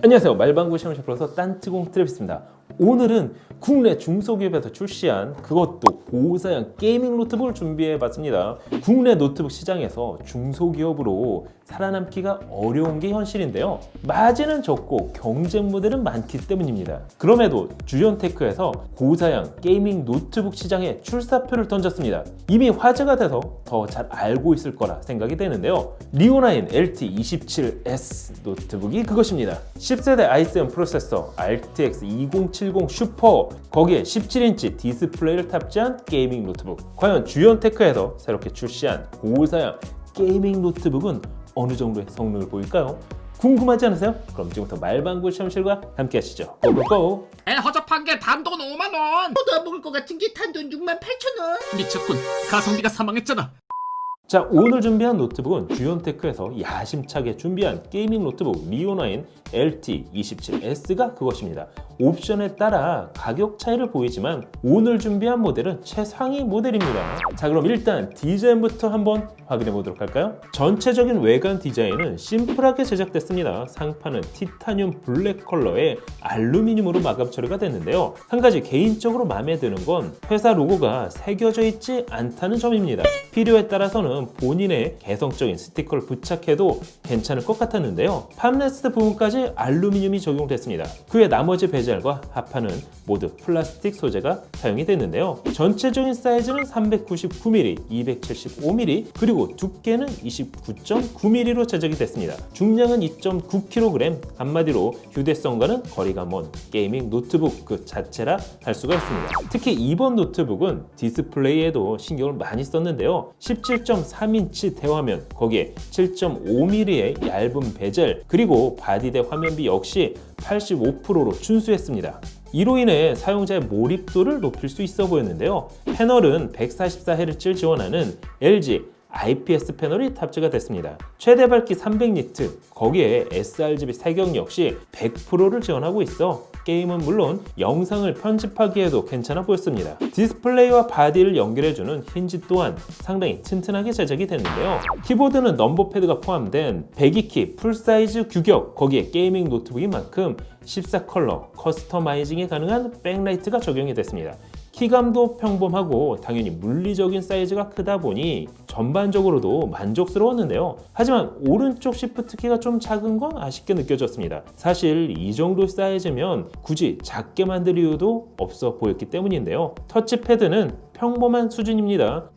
안녕하세요. 말방구 시험시 플러스 딴뜨공 트래비스입니다. 오늘은 국내 중소기업에서 출시한 그것도 고사양 게이밍 노트북을 준비해봤습니다. 국내 노트북 시장에서 중소기업으로 살아남기가 어려운 게 현실인데요. 마진은 적고 경쟁 모델은 많기 때문입니다. 그럼에도 주연테크에서 고사양 게이밍 노트북 시장에 출사표를 던졌습니다. 이미 화제가 돼서 더 잘 알고 있을 거라 생각이 되는데요. 리오나인 LT27S 노트북이 그것입니다. 10세대 i7 프로세서 RTX 2070 슈퍼, 거기에 17인치 디스플레이를 탑재한 게이밍 노트북. 과연 주연테크에서 새롭게 출시한 고사양 게이밍 노트북은 어느 정도의 성능을 보일까요? 궁금하지 않으세요? 그럼 지금부터 말방구 시험실과 함께 하시죠. 고고고! 허접한 게 단돈 5만원. 너 먹을 것 같은 게 단돈 68,000원. 미쳤군. 가성비가 사망했잖아. 자, 오늘 준비한 노트북은 주연테크에서 야심차게 준비한 게이밍 노트북 리오나인 LT27S가 그것입니다. 옵션에 따라 가격 차이를 보이지만 오늘 준비한 모델은 최상위 모델입니다. 자, 그럼 일단 디자인부터 한번 확인해 보도록 할까요? 전체적인 외관 디자인은 심플하게 제작됐습니다. 상판은 티타늄 블랙 컬러에 알루미늄으로 마감 처리가 됐는데요. 한 가지 개인적으로 마음에 드는 건 회사 로고가 새겨져 있지 않다는 점입니다. 필요에 따라서는 본인의 개성적인 스티커를 부착해도 괜찮을 것 같았는데요. 팜레스트 부분까지 알루미늄이 적용됐습니다. 그 외 나머지 베젤과 하판은 모두 플라스틱 소재가 사용이 됐는데요. 전체적인 사이즈는 399mm, 275mm, 그리고 두께는 29.9mm로 제작이 됐습니다. 중량은 2.9kg, 한마디로 휴대성과는 거리가 먼 게이밍 노트북 그 자체라 할 수가 있습니다. 특히 이번 노트북은 디스플레이에도 신경을 많이 썼는데요. 17.3인치 대화면, 거기에 7.5mm의 얇은 베젤, 그리고 바디대 화면비 역시 85%로 준수했습니다. 이로 인해 사용자의 몰입도를 높일 수 있어 보였는데요. 패널은 144Hz를 지원하는 LG IPS 패널이 탑재가 됐습니다. 최대 밝기 300니트, 거기에 sRGB 사경 역시 100%를 지원하고 있어 게임은 물론 영상을 편집하기에도 괜찮아 보였습니다. 디스플레이와 바디를 연결해주는 힌지 또한 상당히 튼튼하게 제작이 됐는데요. 키보드는 넘버패드가 포함된 배기키 풀사이즈 규격, 거기에 게이밍 노트북인 만큼 14컬러 커스터마이징이 가능한 백라이트가 적용이 됐습니다. 키감도 평범하고 당연히 물리적인 사이즈가 크다 보니 전반적으로도 만족스러웠는데요. 하지만 오른쪽 시프트 키가 좀 작은 건 아쉽게 느껴졌습니다. 사실 이 정도 사이즈면 굳이 작게 만들 이유도 없어 보였기 때문인데요. 터치패드는 평범한 수준입니다.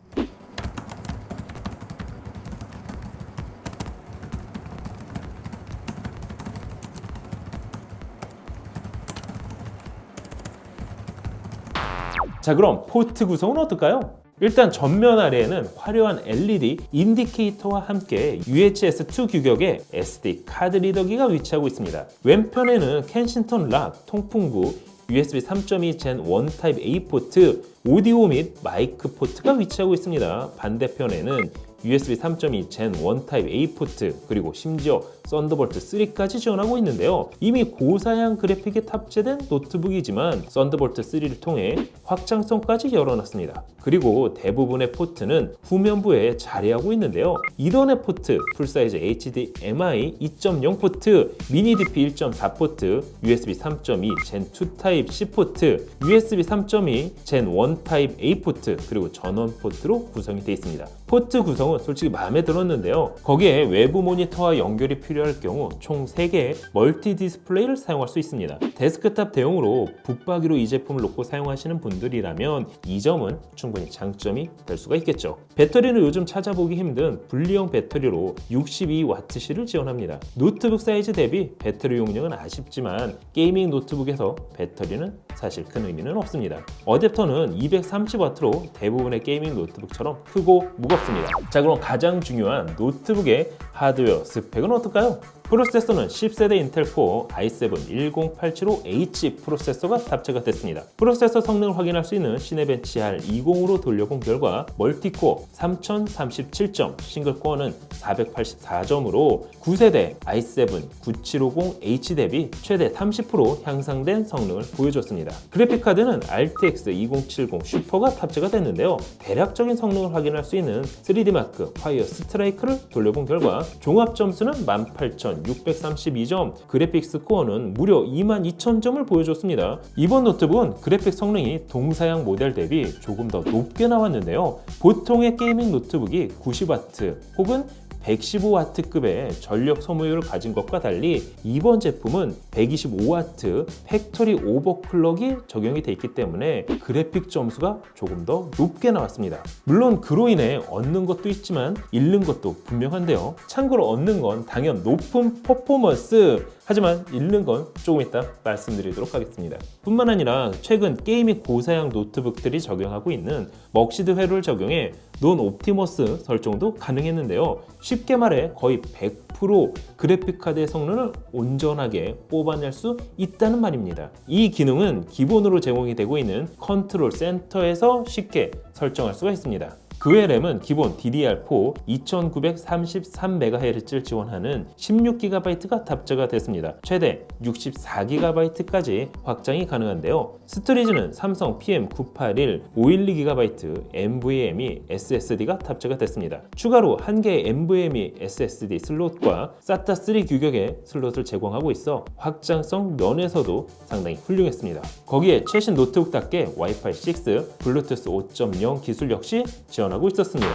자, 그럼 포트 구성은 어떨까요? 일단 전면 아래에는 화려한 LED 인디케이터와 함께 UHS-2 규격의 SD 카드 리더기가 위치하고 있습니다. 왼편에는 켄싱턴 락, 통풍구, USB 3.2 Gen 1 타입 A 포트, 오디오 및 마이크 포트가 위치하고 있습니다. 반대편에는 USB 3.2 Gen 1 타입 A 포트, 그리고 심지어 썬더볼트 3까지 지원하고 있는데요. 이미 고사양 그래픽이 탑재된 노트북이지만 썬더볼트 3를 통해 확장성까지 열어놨습니다. 그리고 대부분의 포트는 후면부에 자리하고 있는데요. 이런의 포트, 풀사이즈 HDMI 2.0 포트, 미니 DP 1.4 포트, USB 3.2 Gen 2 타입 C 포트, USB 3.2 Gen 1 타입 A 포트, 그리고 전원 포트로 구성이 되어 있습니다. 포트 구성은 솔직히 마음에 들었는데요. 거기에 외부 모니터와 연결이 필요할 경우 총 3개의 멀티 디스플레이를 사용할 수 있습니다. 데스크탑 대용으로 붙박이로 이 제품을 놓고 사용하시는 분들이라면 이 점은 충분히 장점이 될 수가 있겠죠. 배터리는 요즘 찾아보기 힘든 분리형 배터리로 62WC를 지원합니다. 노트북 사이즈 대비 배터리 용량은 아쉽지만 게이밍 노트북에서 배터리는 사실 큰 의미는 없습니다. 어댑터는 230W로 대부분의 게이밍 노트북처럼 크고 무겁습니다. 자, 그럼 가장 중요한 노트북의 하드웨어 스펙은 어떨까요? 프로세서는 10세대 인텔 코어 i7 10875H 프로세서가 탑재가 됐습니다. 프로세서 성능을 확인할 수 있는 시네벤치 R20으로 돌려본 결과 멀티코어 3037점, 싱글코어는 484점으로 9세대 i7 9750H 대비 최대 30% 향상된 성능을 보여줬습니다. 그래픽카드는 RTX 2070 슈퍼가 탑재가 됐는데요. 대략적인 성능을 확인할 수 있는 3D마크 파이어 스트라이크를 돌려본 결과 종합 점수는 18,000 스코어만 632점, 그래픽 스코어는 무려 22,000점을 보여줬습니다. 이번 노트북은 그래픽 성능이 동사양 모델 대비 조금 더 높게 나왔는데요. 보통의 게이밍 노트북이 90W 혹은 115W급의 전력 소모율을 가진 것과 달리 이번 제품은 125W 팩토리 오버클럭이 적용이 돼 있기 때문에 그래픽 점수가 조금 더 높게 나왔습니다. 물론 그로 인해 얻는 것도 있지만 잃는 것도 분명한데요. 참고로 얻는 건 당연 높은 퍼포먼스, 하지만 잃는 건 조금 이따 말씀드리도록 하겠습니다. 뿐만 아니라 최근 게이밍 고사양 노트북들이 적용하고 있는 먹시드 회로를 적용해 논 옵티머스 설정도 가능했는데요. 쉽게 말해 거의 100% 그래픽카드의 성능을 온전하게 뽑아낼 수 있다는 말입니다. 이 기능은 기본으로 제공이 되고 있는 컨트롤 센터에서 쉽게 설정할 수가 있습니다. 그 외 램은 기본 DDR4 2933MHz를 지원하는 16GB가 탑재가 됐습니다. 최대 64GB까지 확장이 가능한데요. 스토리지는 삼성 PM981 512GB NVMe SSD가 탑재가 됐습니다. 추가로 1개의 NVMe SSD 슬롯과 SATA3 규격의 슬롯을 제공하고 있어 확장성 면에서도 상당히 훌륭했습니다. 거기에 최신 노트북답게 와이파이 6, 블루투스 5.0 기술 역시 지원하고 있었습니다.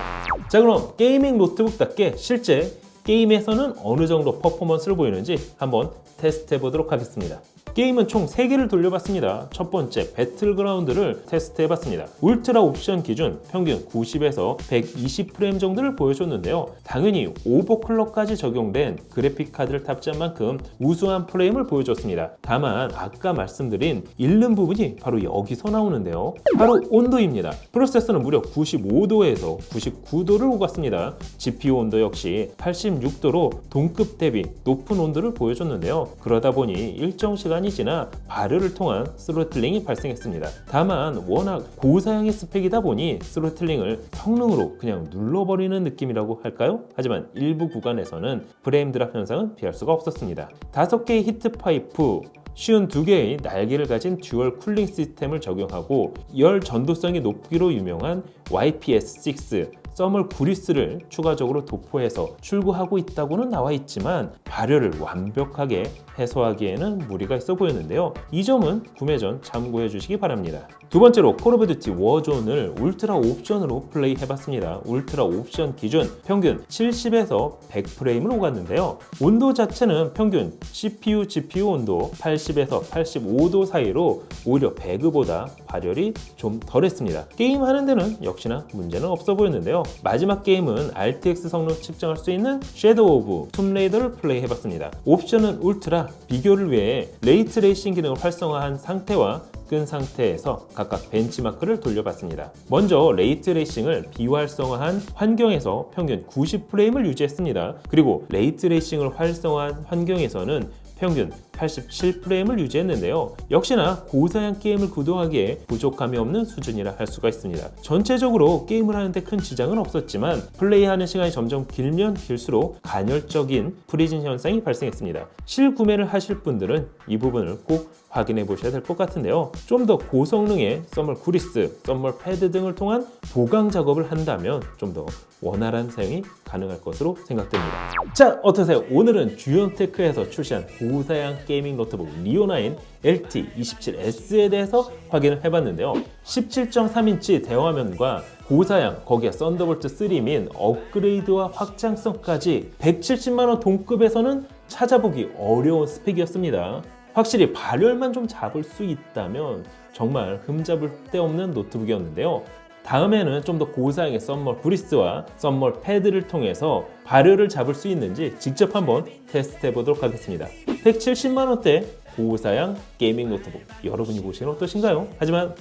자, 그럼 게이밍 노트북답게 실제 게임에서는 어느 정도 퍼포먼스를 보이는지 한번 테스트 해보도록 하겠습니다. 게임은 총 3개를 돌려봤습니다. 첫 번째 배틀그라운드를 테스트 해봤습니다. 울트라 옵션 기준 평균 90에서 120프레임 정도를 보여줬는데요. 당연히 오버클럭까지 적용된 그래픽카드를 탑재한 만큼 우수한 프레임을 보여줬습니다. 다만 아까 말씀드린 잃는 부분이 바로 여기서 나오는데요. 바로 온도입니다. 프로세서는 무려 95도에서 99도를 오갔습니다. GPU 온도 역시 86도로 동급 대비 높은 온도를 보여줬는데요. 그러다 보니 일정 시간이 지나 발열을 통한 스로틀링이 발생했습니다. 다만 워낙 고사양의 스펙이다 보니 스로틀링을 성능으로 그냥 눌러버리는 느낌이라고 할까요? 하지만 일부 구간에서는 프레임 드랍 현상은 피할 수가 없었습니다. 5개의 히트 파이프, 쉬운 2개의 날개를 가진 듀얼 쿨링 시스템을 적용하고 열 전도성이 높기로 유명한 YPS6 서멀 구리스를 추가적으로 도포해서 출고하고 있다고는 나와 있지만 발열을 완벽하게 해소하기에는 무리가 있어 보였는데요. 이 점은 구매 전 참고해 주시기 바랍니다. 두 번째로 콜 오브 듀티 워존을 울트라 옵션으로 플레이 해봤습니다. 울트라 옵션 기준 평균 70에서 100프레임을 오갔는데요. 온도 자체는 평균 CPU, GPU 온도 80에서 85도 사이로 오히려 배그보다 발열이 좀 덜했습니다. 게임하는 데는 역시나 문제는 없어 보였는데요. 마지막 게임은 RTX 성능 측정할 수 있는 섀도우 오브 툼레이더를 플레이 해봤습니다. 옵션은 울트라, 비교를 위해 레이트 레이싱 기능을 활성화한 상태와 끈 상태에서 각각 벤치마크를 돌려봤습니다. 먼저 레이트 레이싱을 비활성화한 환경에서 평균 90프레임을 유지했습니다. 그리고 레이트 레이싱을 활성화한 환경에서는 평균 87프레임을 유지했는데요. 역시나 고사양 게임을 구동하기에 부족함이 없는 수준이라 할 수가 있습니다. 전체적으로 게임을 하는데 큰 지장은 없었지만 플레이하는 시간이 점점 길면 길수록 간헐적인 프리징 현상이 발생했습니다. 실구매를 하실 분들은 이 부분을 꼭 확인해 보셔야 될 것 같은데요. 좀 더 고성능의 썸멀 구리스, 썸멀 패드 등을 통한 보강 작업을 한다면 좀 더 원활한 사용이 가능할 것으로 생각됩니다. 자, 어떠세요? 오늘은 주연테크에서 출시한 고사양 게이밍 노트북 리오9 LT27S에 대해서 확인을 해봤는데요. 17.3인치 대화면과 고사양, 거기에 썬더볼트 3 및 업그레이드와 확장성까지 170만원 동급에서는 찾아보기 어려운 스펙이었습니다. 확실히 발열만 좀 잡을 수 있다면 정말 흠잡을 데 없는 노트북이었는데요. 다음에는 좀 더 고사양의 썸멀 구리스와 썸멀 패드를 통해서 발열을 잡을 수 있는지 직접 한번 테스트 해보도록 하겠습니다. 170만원대 고사양 게이밍 노트북, 여러분이 보시면 어떠신가요? 하지만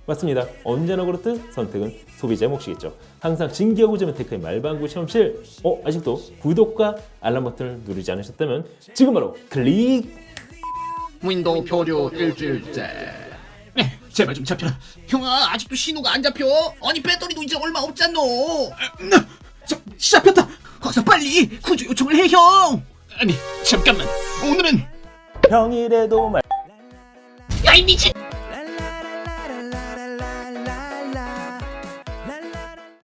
맞습니다. 언제나 그렇듯 선택은 소비자의 몫이겠죠. 항상 진기하고 재면 테크의 말방구 실험실, 아직도 구독과 알람 버튼을 누르지 않으셨다면 지금 바로 클릭! 윈도우 표류 일주일째. 제발 좀 잡혀라. 형아, 아직도 신호가 안 잡혀. 아니, 배터리도 이제 얼마 없잖아. 잡혔다. 어서 빨리 구조 요청을 해, 형. 아니 잠깐만. 오늘은 평일에도 야, 이 미친.